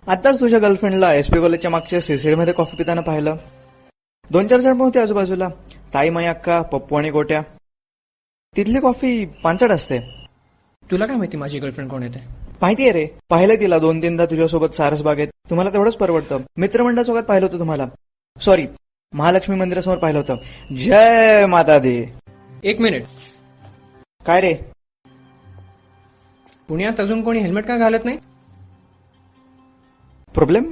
आताच तुझ्या गर्लफ्रेंडला एसपी कॉलेजच्या मागच्या सीसीडी मध्ये कॉफी पिताना पाहिलं. 2-4 जण होते आजूबाजूला, ताई, माई, अक्का, पप्पू आणि गोट्या. तिथली कॉफी पांचट असते. तुला काय माहिती माझी गर्लफ्रेंड कोण येते? माहितीये रे, पाहिलंय तिला 2-3दा तुझ्यासोबत सारसबागेत. तुम्हाला तेवढंच परवडतं. मित्रमंडळ चौकात पाहिलं होतं तुम्हाला. सॉरी, महालक्ष्मी मंदिरासमोर पाहिलं होतं. जय माता दी. 1 मिनिट. काय रे? पुण्यात अजून कोणी हेल्मेट का घालत नाही? प्रॉब्लेम?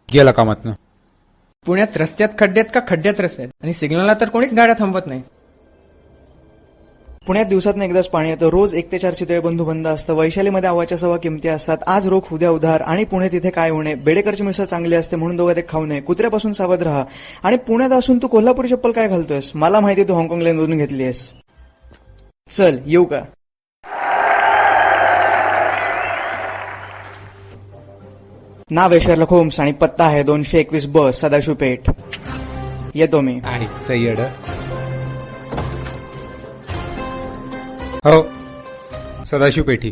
गेला कामातनं. पुण्यात रस्त्यात खड्ड्यात का खड्ड्यात रस्त्यात, आणि सिग्नलला तर कोणीच गाड्या थांबवत नाही. पुण्यात दिवसात एकदाच पाणी येतं. रोज 1 ते 4 चितळे बंधू बंद असतं. वैशालीमध्ये आवाच्या सव्वा किमती असतात. आज रोख उद्या उधार. आणि पुणे तिथे काय होणे. बेडेकरची मिसळ चांगली असते म्हणून दोघात एक खाऊ नये. कुत्र्यापासून सावध राहा. आणि पुण्यात असून तू कोल्हापुरी चप्पल काय घालतोयस? मला माहिती तू हाँगकाँग लेनमधून घेतलीयस. चल येऊ का? नाव आहे शेरलॉक होम्स आणि पत्ता आहे 221 ब, सदाशिव पेठ. येतो मी. आईचं येड. हो, सदाशिव पेठी.